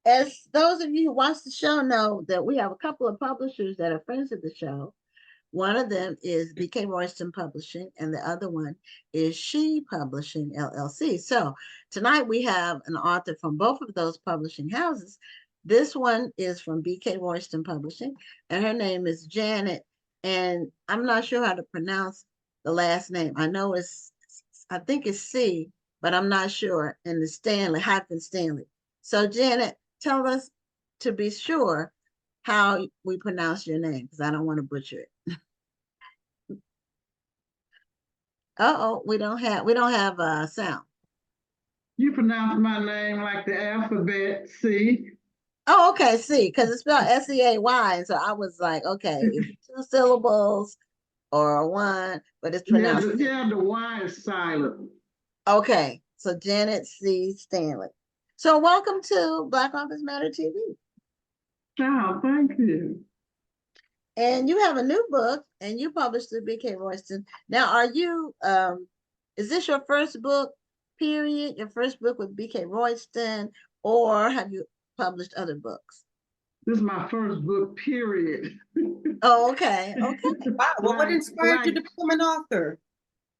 As those of you who watch the show know that we have a couple of publishers that are friends of the show. One of them is BK Royston Publishing, and the other one is She Publishing LLC. So tonight we have an author from both of those publishing houses. This one is from BK Royston Publishing, and her name is Janet. And I'm not sure how to pronounce the last name. I think it's C, but I'm not sure. And the Stanley. So Janet, tell us to be sure how we pronounce your name, because I don't want to butcher it. Uh-oh, we don't have a sound. You pronounce my name like the alphabet, C. Oh, okay, see, because it's spelled S-E-A-Y. So I was like, okay, is it two syllables or one? But it's pronounced. The Y is silent. Okay, so Janet Seay-Stanley. So welcome to Black Authors Matter TV. Oh, thank you. And you have a new book, and you published through BK Royston. Now, is this your first book, period? Your first book with BK Royston, or have you published other books? This is my first book, period. Oh, okay. Okay. Wow. Well, what inspired you to become an author?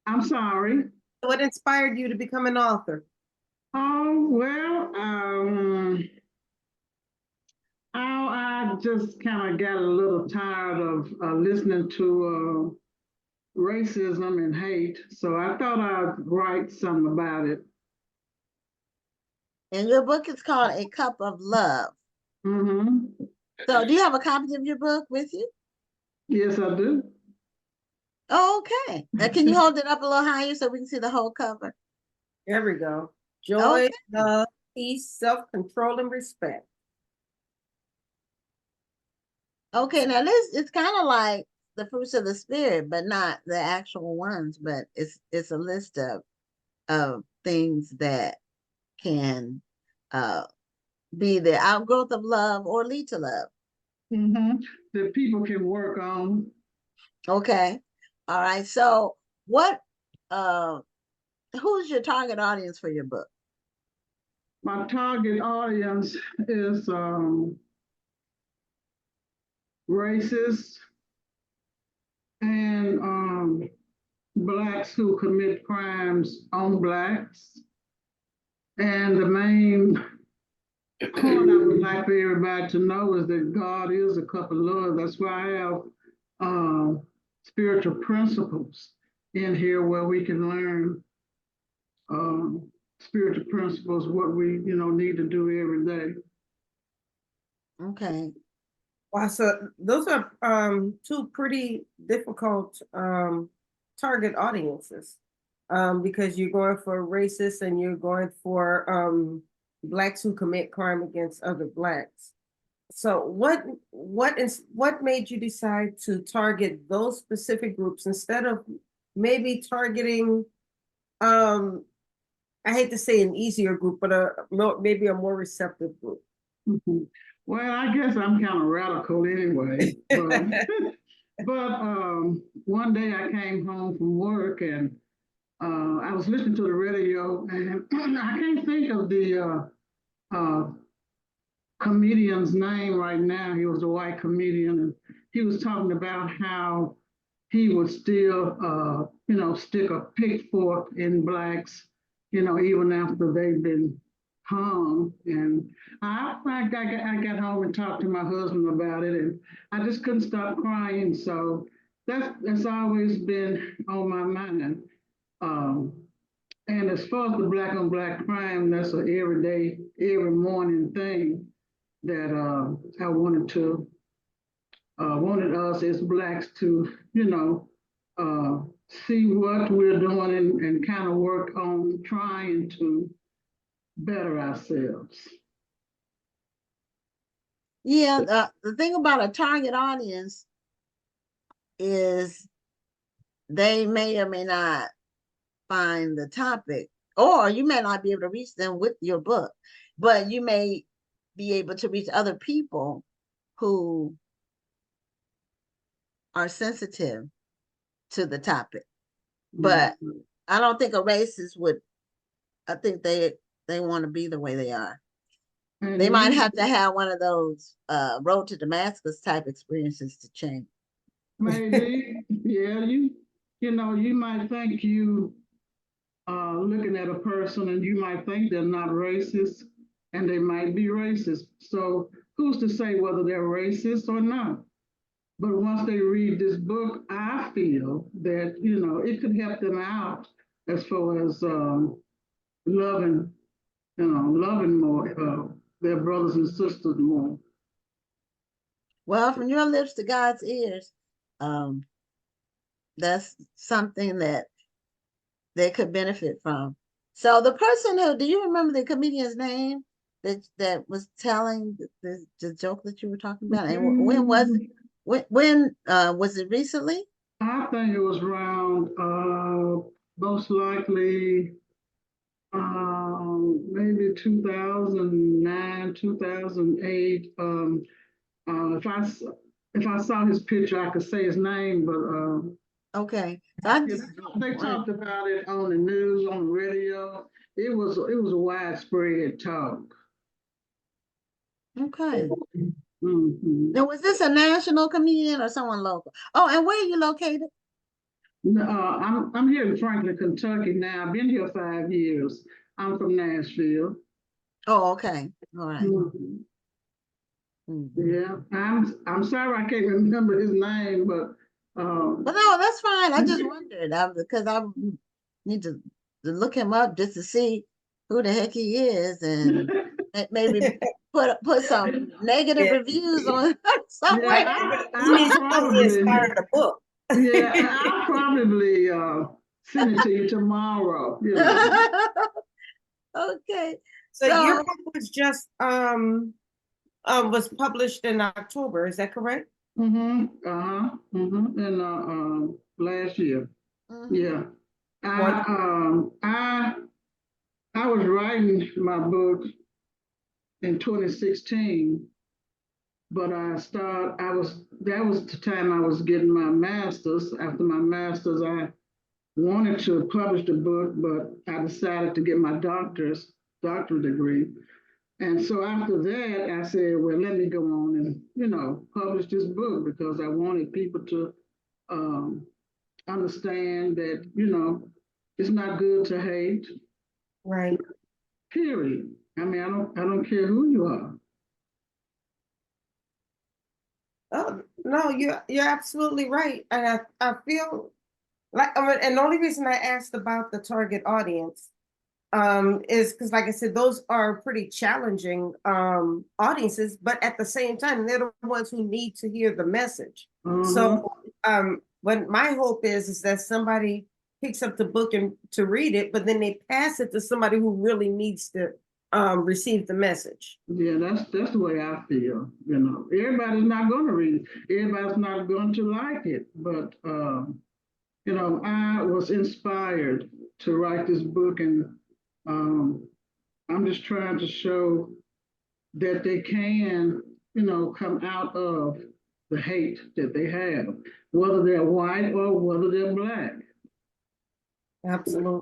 I'm sorry? What inspired you to become an author? Oh, well, I just kind of got a little tired of listening to racism and hate, so I thought I'd write something about it. And your book is called A Cup of Love. Mm-hmm. So do you have a copy of your book with you? Yes, I do. Oh, okay. Now, can you hold it up a little higher so we can see the whole cover? There we go. Joy, love, peace, self-control, and respect. Okay, now this it's kind of like the fruits of the spirit, but not the actual ones, but it's a list of things that can be the outgrowth of love or lead to love. Mm-hmm. That people can work on. Okay. All right. So who's your target audience for your book? My target audience is racists and Blacks who commit crimes on Blacks. And the main point I would like for everybody to know is that God is a cup of love. That's why I have spiritual principles in here where we can learn spiritual principles, what we need to do every day. Okay. Wow, so those are two pretty difficult target audiences because you're going for racists and you're going for Blacks who commit crime against other Blacks. So what made you decide to target those specific groups instead of maybe targeting I hate to say an easier group, but maybe a more receptive group? Mm-hmm. Well, I guess I'm kind of radical anyway. But one day I came home from work and I was listening to the radio and I can't think of the comedian's name right now. He was a white comedian and he was talking about how he would still, stick a pitchfork in Blacks, even after they've been hung. And I got home and talked to my husband about it, and I just couldn't stop crying. So that's always been on my mind. And as far as the Black on Black crime, that's an everyday, every morning thing that I wanted us as Blacks to, see what we're doing and kind of work on trying to better ourselves. Yeah, the thing about a target audience is they may or may not find the topic, or you may not be able to reach them with your book, but you may be able to reach other people who are sensitive to the topic. But I don't think a racist would, I think they want to be the way they are. And They might you- have to have one of those road to Damascus type experiences to change. Maybe, yeah, you know, you might think you looking at a person and you might think they're not racist and they might be racist. So who's to say whether they're racist or not? But once they read this book, I feel that, you know, it could help them out as far as loving, loving more, their brothers and sisters more. Well, from your lips to God's ears, um, that's something that they could benefit from. So the person who, do you remember the comedian's name that was telling the joke that you were talking about? And when was it? When was it recently? I think it was around, most likely, maybe 2009, 2008. If I saw his picture, I could say his name, but Okay. So I yeah, just they talked about it on the news, on the radio. It was a widespread talk. okay. Mhm. Now, was this a national comedian or someone local? Oh, and where are you located? I'm here in Franklin, Kentucky now. I've been here 5 years. I'm from Nashville. Oh, okay. All right. Mhm. Mhm. Yeah, I'm sorry I can't remember his name, but But no, that's fine. I just wondered because I need to look him up just to see who the heck he is and maybe put some negative Yeah. reviews on somewhere. yeah, He I needs to know he probably inspired a book. yeah, I'll probably send it to you tomorrow. You know. Okay. So your So book was just was published in October, is that correct? In last year. mhm. Yeah. One. I was writing my book in 2016, but that was the time I was getting my master's. After my master's, I wanted to publish the book, but I decided to get my doctorate degree. And so after that, I said, well, let me go on and, publish this book because I wanted people to um, understand that, it's not good to hate, Right. period. I mean, I don't care who you are. Oh, no, you're absolutely right. And I feel like, and the only reason I asked about the target audience is because, like I said, those are pretty challenging audiences, but at the same time, they're the ones who need to hear the message. Uh-huh. So, what my hope is that somebody picks up the book and to read it, but then they pass it to somebody who really needs to receive the message. Yeah, that's the way I feel. Everybody's not going to read it. Everybody's not going to like it. But I was inspired to write this book, and um, I'm just trying to show that they can, come out of the hate that they have, whether they're white or whether they're black. Absolutely.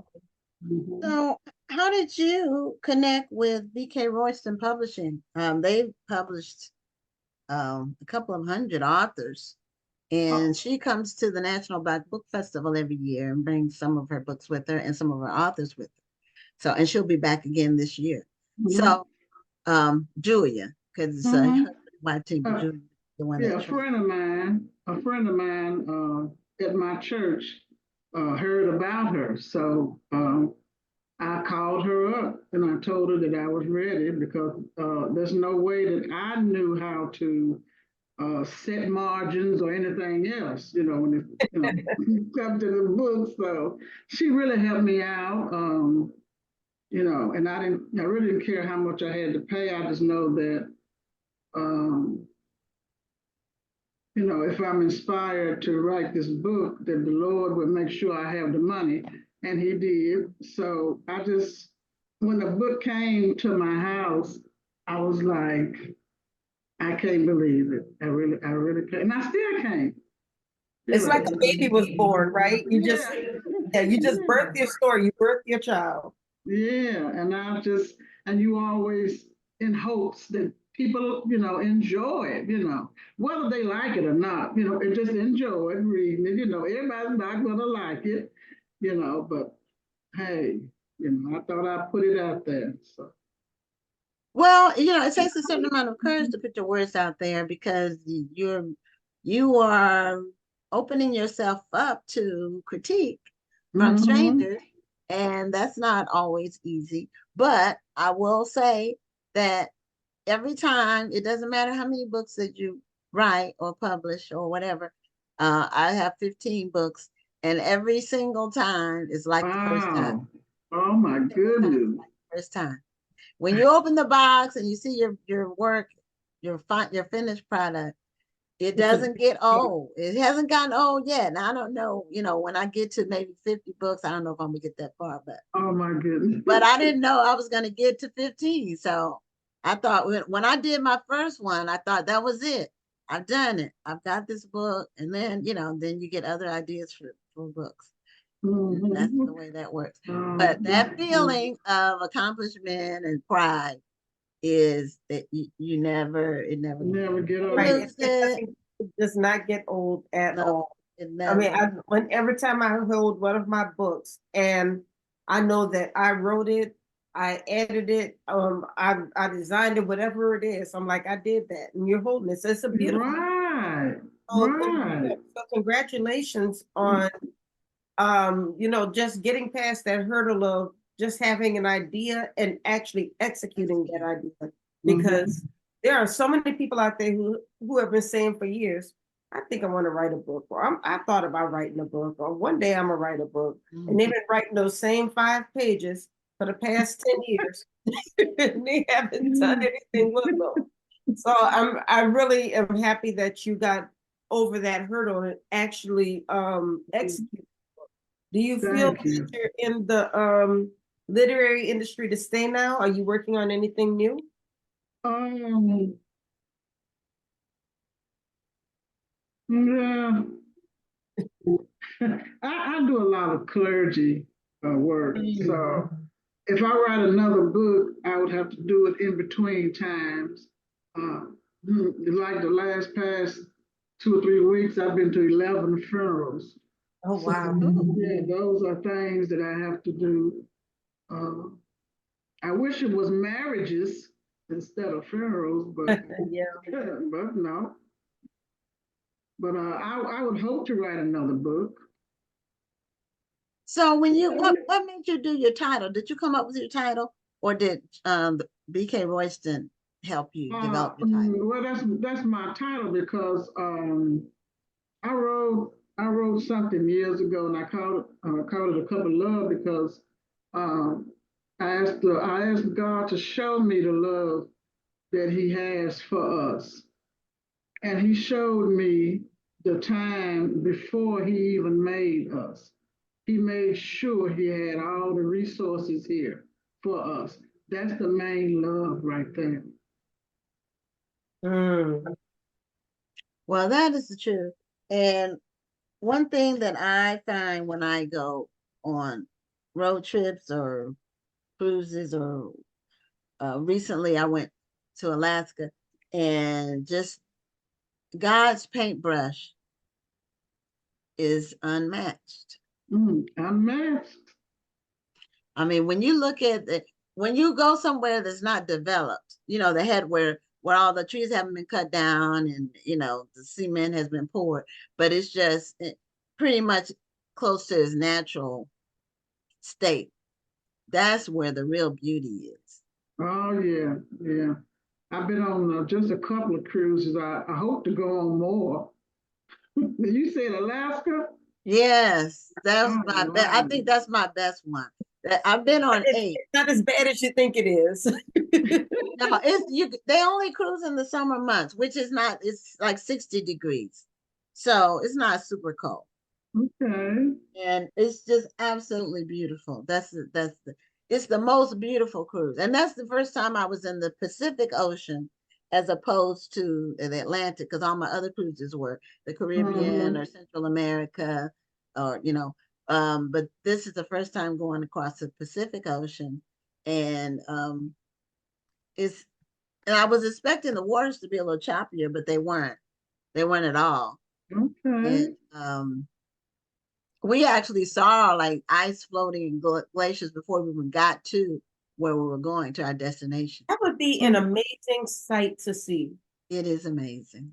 Mhm. So how did you connect with BK Royston Publishing? They've published a couple of hundred authors. And she comes to the National Black Book Festival every year and brings some of her books with her and some of her authors with her. So, and she'll be back again this year. Mhm. So, Julia, because it's Mhm. my team, but Uh, Julia, the one Yeah, that a friend of mine at my church heard about her. So I called her up and I told her that I was ready because there's no way that I knew how to set margins or anything else, when it comes to the book. So she really helped me out. And I really didn't care how much I had to pay. I just know that um, if I'm inspired to write this book, that the Lord would make sure I have the money. And he did. So when the book came to my house, I was like, I can't believe it. I really can't. And I still can't. It's like a baby was born, right? You just birthed Yeah. your story, you birthed your child. Yeah. And and you always in hopes that people, enjoy it, whether they like it or not, and just enjoy it, reading it. Everybody's not gonna like it, but hey, I thought I'd put it out there. So Well, it takes a certain amount of courage to put your words out there because you are opening yourself up to critique from mm-hmm. strangers, and that's not always easy. But I will say that every time, it doesn't matter how many books that you write or publish or whatever. I have 15 books, and every single time is like the first time. Wow. Oh my Single time is goodness. like the first time. When you open the box and you see your work, your finished product, it It's a doesn't get old. It hasn't gotten old yet. And I don't know, when I get to maybe 50 books, I don't know if I'm gonna get that far, Oh my goodness. but I didn't know I was gonna get to 15. So I thought when I did my first one, I thought that was it. I've done it. I've got this book. And then, then you get other ideas for books. That's Mhm. the way that works. Um, But that feeling of accomplishment and pride is that it never never get right. old. lose it. It does not get old at No, all. it I mean, never. every time I hold one of my books and I know that I wrote it, I edited it, I designed it, whatever it is. I'm like, I did that, and you're holding it. So it's a beautiful. Right. So, Right. so congratulations on just getting past that hurdle of just having an idea and actually executing that idea. Because there are so many people out there who have been saying for years, I think I want to write a book, or I thought about writing a book, or one day I'm gonna write a book. And they've been writing those same 5 pages for the past 10 years. And they haven't done anything with them. So I really am happy that you got over that hurdle and actually execute. Do you feel Thank that you. you're in the literary industry to stay now? Are you working on anything new? Um, yeah. I do a lot of clergy work. So if I write another book, I would have to do it in between times. Uh, like the last past 2 or 3 weeks, I've been to 11 funerals. Oh So wow. yeah, those are things that I have to do. Uh, I wish it was marriages instead of funerals, but Yeah. but no. But I would hope to write another book. So what made you do your title? Did you come up with your title, or did BK Royston help you develop your title? Well, that's my title because I wrote something years ago and I called it a cup of love because um, I asked God to show me the love that He has for us, and He showed me the time before He even made us. He made sure He had all the resources here for us. That's the main love right there. Mm. Well, that is the truth. And one thing that I find when I go on road trips or cruises, or recently I went to Alaska, and just God's paintbrush is unmatched. Unmatched. I mean, when you look at when you go somewhere that's not developed, the head where all the trees haven't been cut down, and the cement has been poured, but it's just pretty much close to its natural state. That's where the real beauty is. Oh yeah, yeah. I've been on just a couple of cruises. I hope to go on more. You said Alaska? Yes, that's Oh my best. I wow. think that's my best one. I've been on eight. It's not as bad as you think it is. No, it's you. They only cruise in the summer months, which is not. It's like 60 degrees, so it's not super cold, Okay. and it's just absolutely beautiful. It's the most beautiful cruise, and that's the first time I was in the Pacific Ocean as opposed to the Atlantic, because all my other cruises were the Caribbean or Mhm. Central America, or But this is the first time going across the Pacific Ocean, and it's And I was expecting the waters to be a little choppier, but they weren't. They weren't at all. Okay. And we actually saw like ice floating in glaciers before we even got to where we were going to our destination. That would be an amazing sight to see. It is amazing.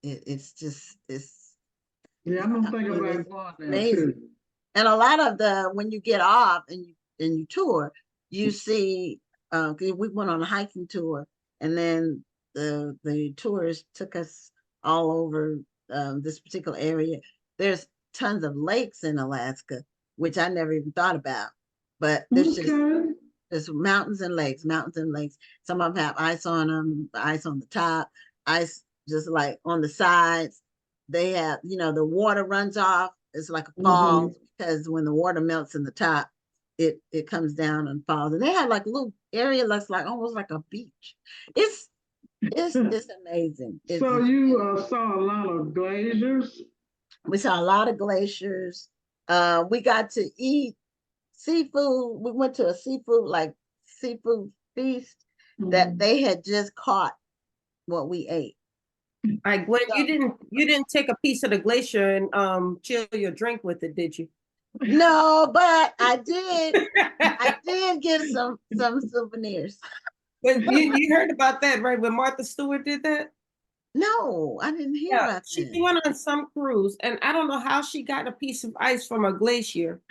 It's just Yeah, I'm gonna think it about is going there amazing. too. And a lot of the when you get off and you tour, you see we went on a hiking tour, and then the tourists took us all over this particular area. There's tons of lakes in Alaska, which I never even thought about. But Okay. there's mountains and lakes, mountains and lakes. Some of them have ice on them, ice on the top, ice just like on the sides. They have, the water runs off. It's like a fall because when the water melts in the top, it comes down and falls. And they have like a little area that's like almost like a beach. It's it's amazing. So you saw a lot of glaciers? We saw a lot of glaciers. We got to eat seafood. We went to a seafood feast that they had just caught what we ate. Like Gwen, So, you didn't take a piece of the glacier and chill your drink with it, did you? no, but I did get some souvenirs. But you heard about that, right? When Martha Stewart did that? No, I didn't hear Yeah, about she that. went on some cruise, and I don't know how she got a piece of ice from a glacier,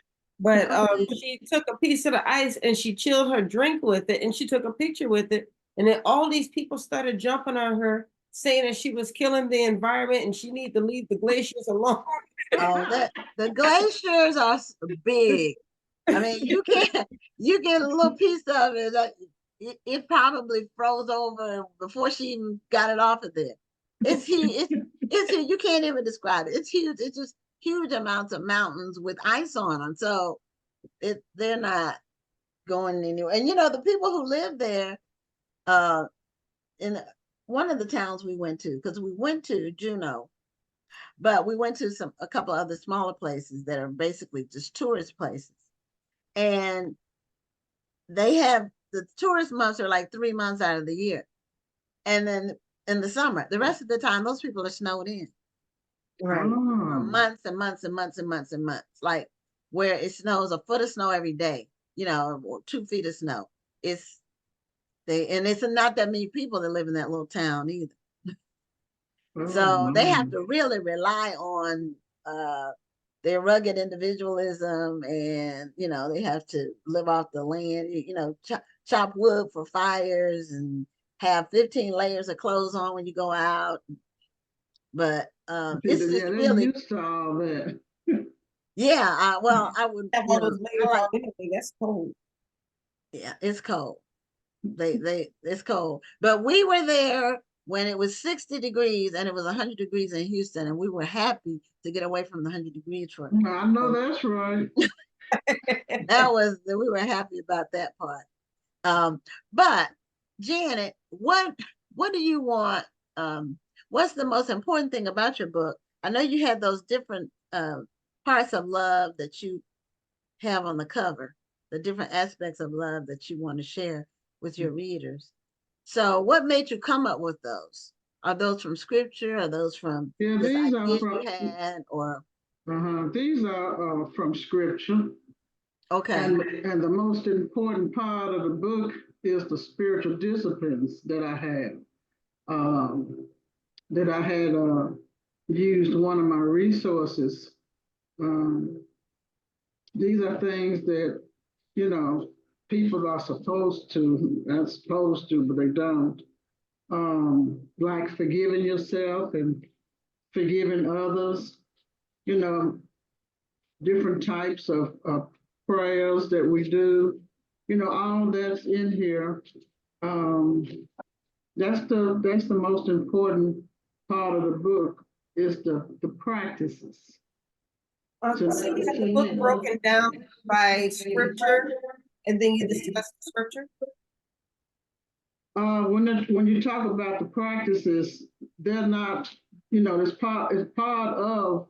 but Okay. she took a piece of the ice and she chilled her drink with it, and she took a picture with it, and then all these people started jumping on her, saying that she was killing the environment and she needed to leave the glaciers alone. Oh, the glaciers are big. I mean, you get a little piece of it. It probably froze over before she even got it off of there. It's huge. It's huge. You can't even describe it. It's huge. It's just huge amounts of mountains with ice on them. So they're not going anywhere. And the people who live there, in one of the towns we went to, because we went to Juneau, but we went to a couple other smaller places that are basically just tourist places. And they have the tourist months are like 3 months out of the year. And then in the summer, the rest of the time, those people are snowed in. Right. Months and months and months and months and months. Like where it snows a foot of snow every day, or 2 feet of snow. And it's not that many people that live in that little town either. So they have to really rely on their rugged individualism, and they have to live off the land, chop wood for fires and have 15 layers of clothes on when you go out. But it's just Yeah, they really, used to all that. yeah. Well, I would, Have all those layers like, on anyway. That's cold. yeah, it's cold. It's cold. But we were there when it was 60 degrees and it was 100 degrees in Houston, and we were happy to get away from the 100 degrees for I know that's right. we were happy about that part. But Janet, what do you want? What's the most important thing about your book? I know you had those different parts of love that you have on the cover, the different aspects of love that you want to share with your readers. So what made you come up with those? Are those from scripture? Are those from just These are ideas from you had? Or these are from scripture. okay. And the most important part of the book is the spiritual disciplines that I have. That I had used one of my resources. These are things that, people are not supposed to, but they don't. Like forgiving yourself and forgiving others, you know, different types of prayers that we do, all that's in here. Um, that's the most important part of the book is the practices. So you have the book broken down by scripture, and then you discuss the scripture? When you talk about the practices, they're not, it's part of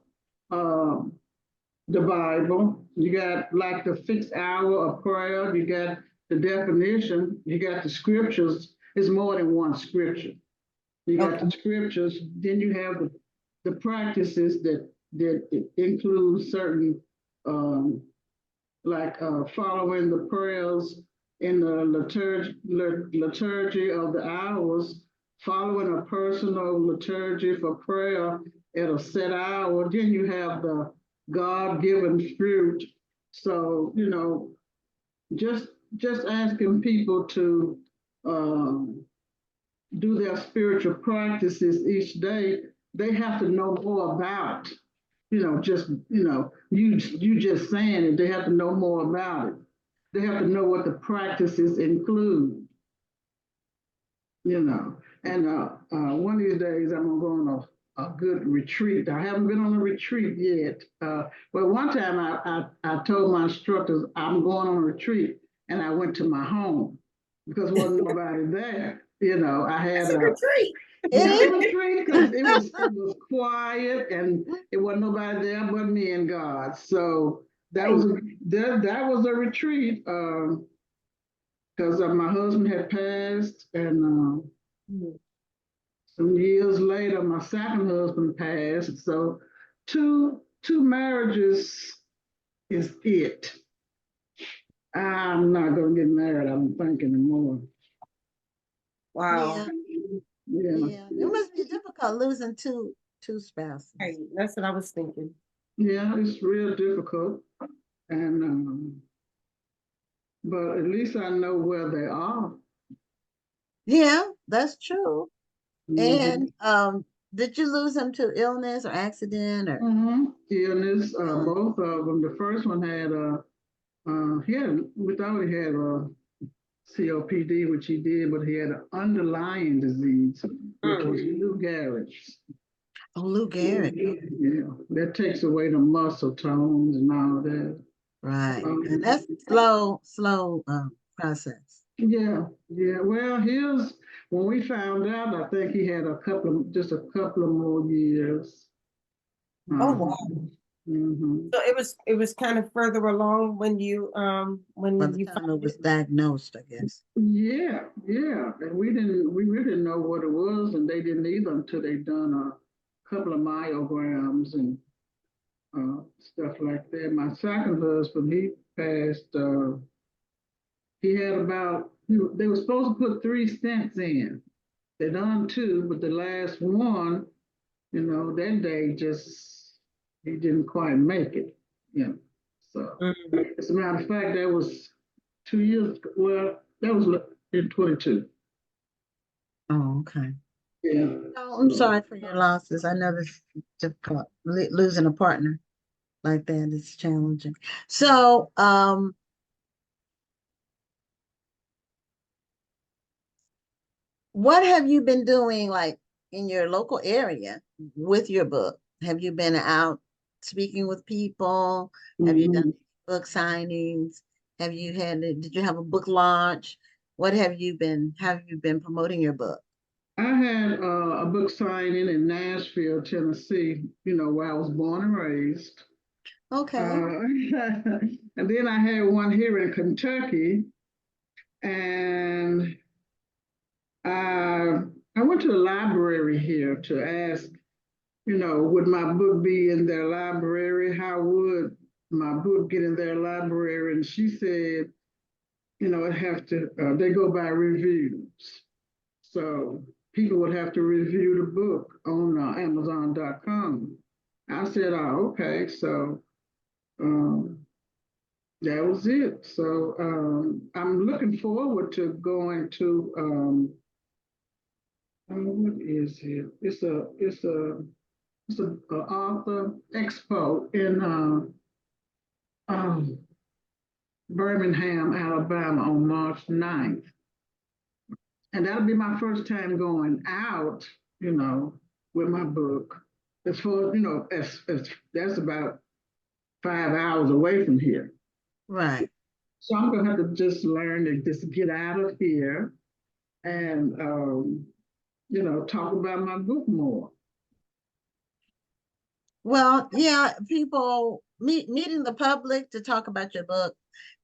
the Bible. You got like the fixed hour of prayer, you got the definition, you got the scriptures it's more than one scripture. You got the scriptures, then you have the practices that include certain like following the prayers in the liturgy of the hours, following a personal liturgy for prayer at a set hour. Then you have the God-given fruit. So, just just asking people to do their spiritual practices each day, they have to know more about, just, you just saying it, they have to know more about it. They have to know what the practices include, And one of these days I'm gonna go on a good retreat. I haven't been on a retreat yet. But one time I told my instructors I'm going on a retreat, and I went to my home because there wasn't nobody there. I had It's a retreat. a retreat because it was quiet and it wasn't nobody there but me and God. So that was a retreat because my husband had passed, and some years later my second husband passed. So two marriages is it. I'm not gonna get married, I don't think, anymore. Wow. Yeah. It must be difficult losing two spouses. Hey, that's what I was thinking. Yeah, it's real difficult. And but at least I know where they are. Yeah, that's true. Mhm. And did you lose them to illness or accident or? Illness, both of them. The first one had we thought he had a COPD, which he did, but he had an underlying disease, which was Lou Gehrig's. Oh, Lou Gehrig. Yeah, that takes away the muscle tones and all that. Right. And that's slow process. Yeah. Well, when we found out, I think he had just a couple of more years. Oh wow. Mm-hmm. So it was kind of further along when you By the time it was diagnosed, I guess. Yeah. And we really didn't know what it was, and they didn't either until they done a couple of myograms and stuff like that. My second husband, he passed. He had they were supposed to put 3 stents in. They done 2, but the last one, that day he didn't quite make it. So as a matter of fact, that was 2 years. Well, that was in 22. Oh, okay. Yeah. Oh, I'm sorry for your losses. I know this is difficult. Losing a partner like that is challenging. So, what have you been doing like in your local area with your book? Have you been out speaking with people? Have you done book signings? Did you have a book launch? Have you been promoting your book? I had a book signing in Nashville, Tennessee, where I was born and raised. Okay. And then I had one here in Kentucky, and I went to the library here to ask, would my book be in their library? How would my book get in their library? And she said, they go by reviews. So people would have to review the book on Amazon.com. I said, oh, okay. So that was it. So I'm looking forward to going to what is it? It's a author expo in Birmingham, Alabama on March 9th. And that'll be my first time going out, with my book. As far as, that's about 5 hours away from here. Right. So I'm gonna have to just learn to just get out of here and talk about my book more. Well, yeah, people meeting the public to talk about your book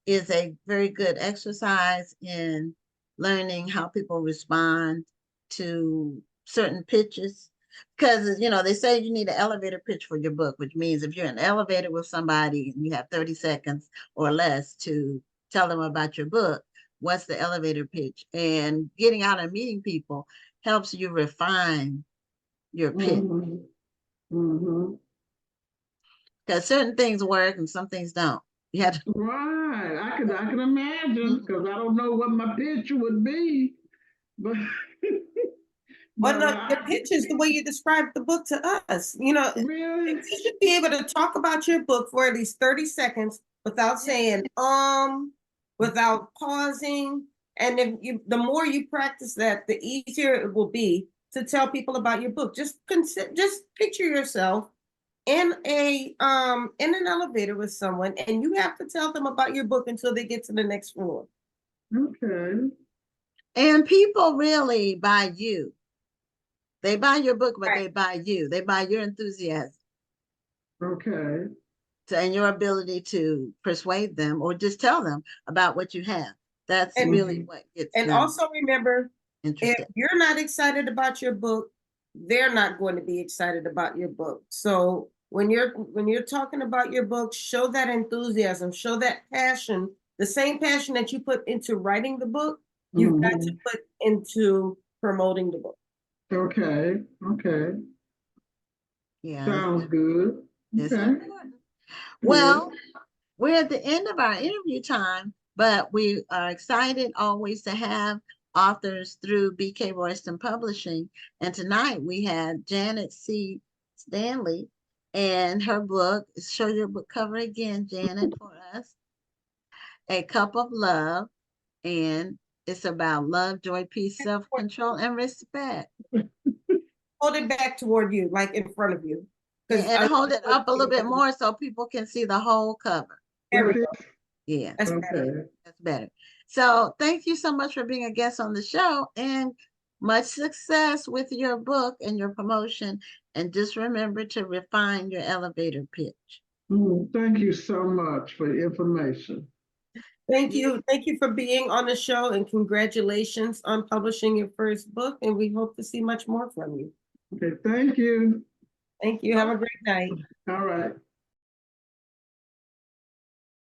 is a very good exercise in learning how people respond to certain pitches. Because, they say you need an elevator pitch for your book, which means if you're in an elevator with somebody and you have 30 seconds or less to tell them about your book, what's the elevator pitch? And getting out and meeting people helps you refine your pitch. Because certain things work and some things don't. You have to. Right. I can imagine, because I don't know what my picture would be, but Well, but the pitch is the way you describe the book to us. really, You should be able to talk about your book for at least 30 seconds without saying, without pausing. And the more you practice that, the easier it will be to tell people about your book. Just picture yourself in an elevator with someone, and you have to tell them about your book until they get to the next floor. okay. And people really buy you. They buy your book, but Right. they buy you. They buy your enthusiasm. Okay. And your ability to persuade them or just tell them about what you have. That's really what gets And them also remember, interested. if you're not excited about your book, they're not going to be excited about your book. So when you're talking about your book, show that enthusiasm, show that passion, the same passion that you put into writing the book, you've got to put into promoting the book. Okay. Okay. Yeah. Sounds good. It's Okay. important. Well, we're at the end of our interview time, but we are excited always to have authors through BK Royston Publishing. And tonight we had Janet Seay-Stanley and her book. Show your book cover again, Janet, for us. A Cup of Love. And it's about love, joy, peace, self-control, and respect. Hold it back toward you, like in front of you. And hold it up a little bit more so people can see the whole cover. There we go. Yeah. That's Okay. better. That's better. So thank you so much for being a guest on the show, and much success with your book and your promotion. And just remember to refine your elevator pitch. Thank you so much for the information. Thank you. Thank you for being on the show, and congratulations on publishing your first book. And we hope to see much more from you. Okay. Thank you. Thank you. Have a great night. All right.